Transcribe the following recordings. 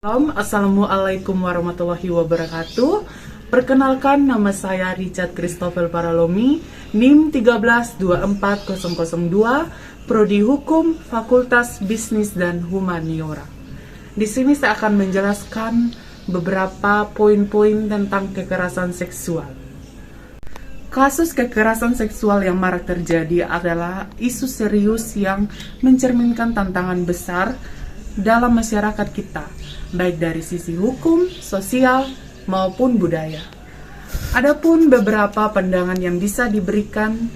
Assalamualaikum warahmatullahi wabarakatuh. Perkenalkan, nama saya Richard Christopher Paralomi, NIM 1324002, Prodi Hukum, Fakultas Bisnis dan Humaniora. Di sini saya akan menjelaskan beberapa poin-poin tentang kekerasan seksual. Kasus kekerasan seksual yang marak terjadi adalah isu serius yang mencerminkan tantangan besar dalam masyarakat kita, baik dari sisi hukum, sosial, maupun budaya. Adapun beberapa pandangan yang bisa diberikan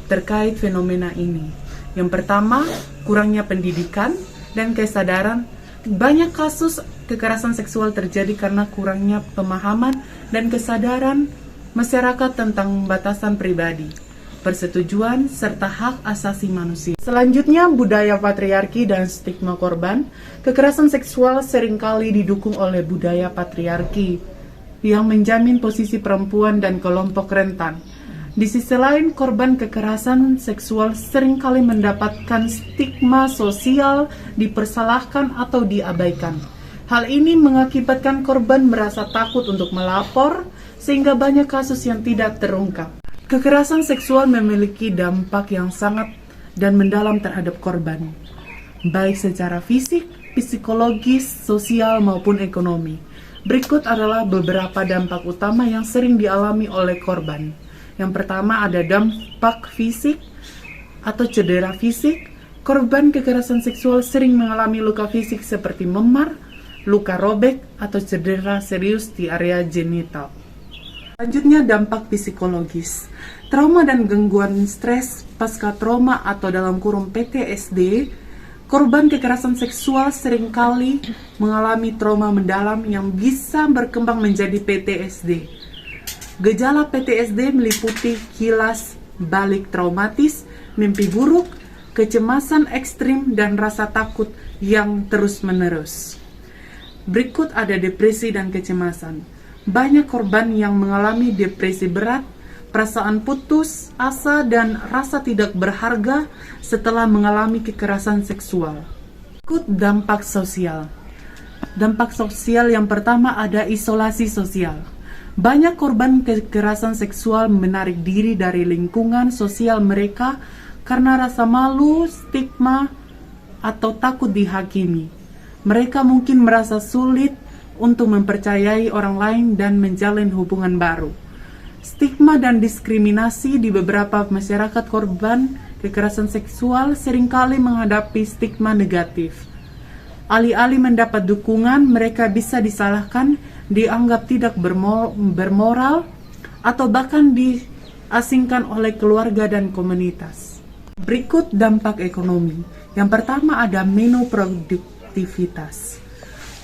terkait fenomena ini. Yang pertama, kurangnya pendidikan dan kesadaran. Banyak kasus kekerasan seksual terjadi karena kurangnya pemahaman dan kesadaran masyarakat tentang batasan pribadi, persetujuan, serta hak asasi manusia. Selanjutnya, budaya patriarki dan stigma korban. Kekerasan seksual seringkali didukung oleh budaya patriarki yang menjamin posisi perempuan dan kelompok rentan. Di sisi lain, korban kekerasan seksual seringkali mendapatkan stigma sosial, dipersalahkan atau diabaikan. Hal ini mengakibatkan korban merasa takut untuk melapor, sehingga banyak kasus yang tidak terungkap. Kekerasan seksual memiliki dampak yang sangat dan mendalam terhadap korban, baik secara fisik, psikologis, sosial, maupun ekonomi. Berikut adalah beberapa dampak utama yang sering dialami oleh korban. Yang pertama ada dampak fisik atau cedera fisik. Korban kekerasan seksual sering mengalami luka fisik seperti memar, luka robek, atau cedera serius di area genital. Selanjutnya, dampak psikologis. Trauma dan gangguan stres pasca trauma atau dalam kurung PTSD, korban kekerasan seksual seringkali mengalami trauma mendalam yang bisa berkembang menjadi PTSD. Gejala PTSD meliputi kilas balik traumatis, mimpi buruk, kecemasan ekstrim, dan rasa takut yang terus-menerus. Berikut ada depresi dan kecemasan. Banyak korban yang mengalami depresi berat, perasaan putus asa, dan rasa tidak berharga setelah mengalami kekerasan seksual. Berikut dampak sosial. Dampak sosial yang pertama ada isolasi sosial. Banyak korban kekerasan seksual menarik diri dari lingkungan sosial mereka karena rasa malu, stigma, atau takut dihakimi. Mereka mungkin merasa sulit untuk mempercayai orang lain dan menjalin hubungan baru. Stigma dan diskriminasi di beberapa masyarakat korban kekerasan seksual seringkali menghadapi stigma negatif. Alih-alih mendapat dukungan, mereka bisa disalahkan, dianggap tidak bermoral, atau bahkan diasingkan oleh keluarga dan komunitas. Berikut dampak ekonomi. Yang pertama ada minuproduktivitas.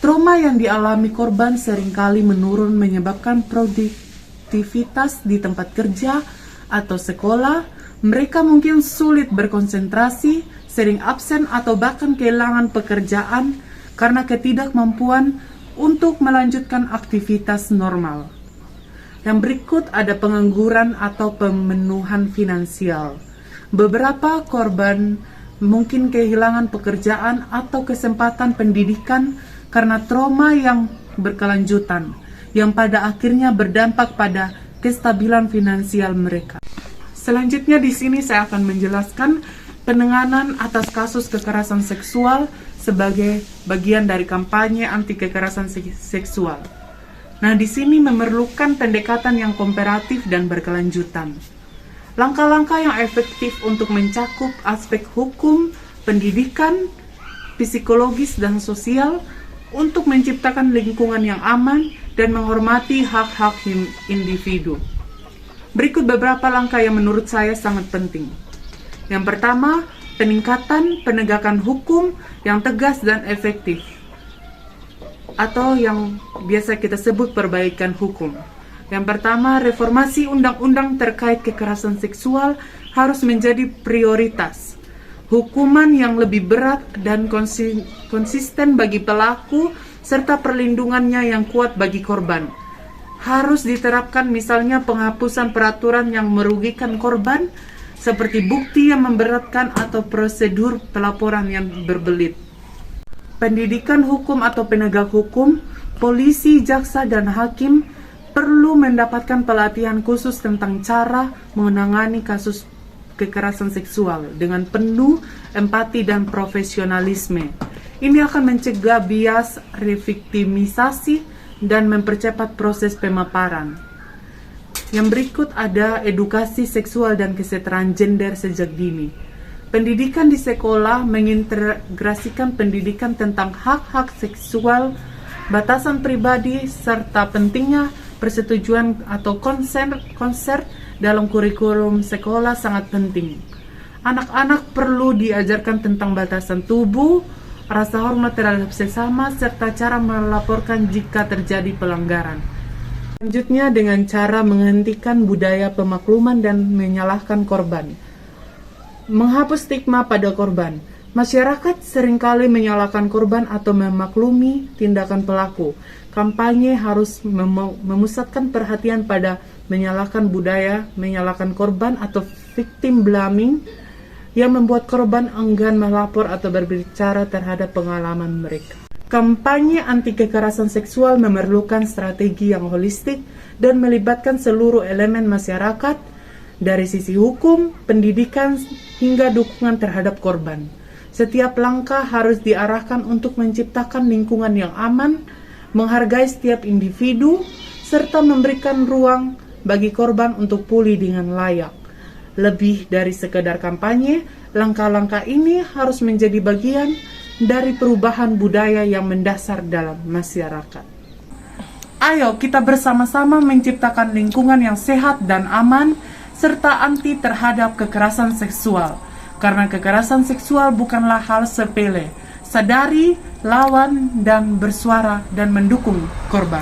Trauma yang dialami korban seringkali menurun menyebabkan produktivitas di tempat kerja atau sekolah. Mereka mungkin sulit berkonsentrasi, sering absen, atau bahkan kehilangan pekerjaan karena ketidakmampuan untuk melanjutkan aktivitas normal. Yang berikut ada pengangguran atau pemenuhan finansial. Beberapa korban mungkin kehilangan pekerjaan atau kesempatan pendidikan karena trauma yang berkelanjutan, yang pada akhirnya berdampak pada kestabilan finansial mereka. Selanjutnya di sini saya akan menjelaskan penanganan atas kasus kekerasan seksual sebagai bagian dari kampanye anti kekerasan seksual. Nah, di sini memerlukan pendekatan yang komparatif dan berkelanjutan. Langkah-langkah yang efektif untuk mencakup aspek hukum, pendidikan, psikologis, dan sosial untuk menciptakan lingkungan yang aman dan menghormati hak-hak individu. Berikut beberapa langkah yang menurut saya sangat penting. Yang pertama, peningkatan penegakan hukum yang tegas dan efektif, atau yang biasa kita sebut perbaikan hukum. Yang pertama, reformasi undang-undang terkait kekerasan seksual harus menjadi prioritas. Hukuman yang lebih berat dan konsisten bagi pelaku, serta perlindungannya yang kuat bagi korban harus diterapkan, misalnya penghapusan peraturan yang merugikan korban, seperti bukti yang memberatkan atau prosedur pelaporan yang berbelit. Pendidikan hukum atau penegak hukum, polisi, jaksa, dan hakim perlu mendapatkan pelatihan khusus tentang cara menangani kasus kekerasan seksual dengan penuh empati dan profesionalisme. Ini akan mencegah bias reviktimisasi dan mempercepat proses pemaparan. Yang berikut ada edukasi seksual dan kesetaraan gender sejak dini. Pendidikan di sekolah mengintegrasikan pendidikan tentang hak-hak seksual, batasan pribadi, serta pentingnya persetujuan atau konser dalam kurikulum sekolah sangat penting. Anak-anak perlu diajarkan tentang batasan tubuh, rasa hormat terhadap sesama, serta cara melaporkan jika terjadi pelanggaran. Selanjutnya dengan cara menghentikan budaya pemakluman dan menyalahkan korban. Menghapus stigma pada korban. Masyarakat seringkali menyalahkan korban atau memaklumi tindakan pelaku. Kampanye harus memusatkan perhatian pada menyalahkan budaya, menyalahkan korban atau victim blaming yang membuat korban enggan melapor atau berbicara terhadap pengalaman mereka. Kampanye anti kekerasan seksual memerlukan strategi yang holistik dan melibatkan seluruh elemen masyarakat dari sisi hukum, pendidikan, hingga dukungan terhadap korban. Setiap langkah harus diarahkan untuk menciptakan lingkungan yang aman, menghargai setiap individu, serta memberikan ruang bagi korban untuk pulih dengan layak. Lebih dari sekedar kampanye, langkah-langkah ini harus menjadi bagian dari perubahan budaya yang mendasar dalam masyarakat. Ayo kita bersama-sama menciptakan lingkungan yang sehat dan aman, serta anti terhadap kekerasan seksual. Karena kekerasan seksual bukanlah hal sepele. Sadari, lawan, dan bersuara dan mendukung korban.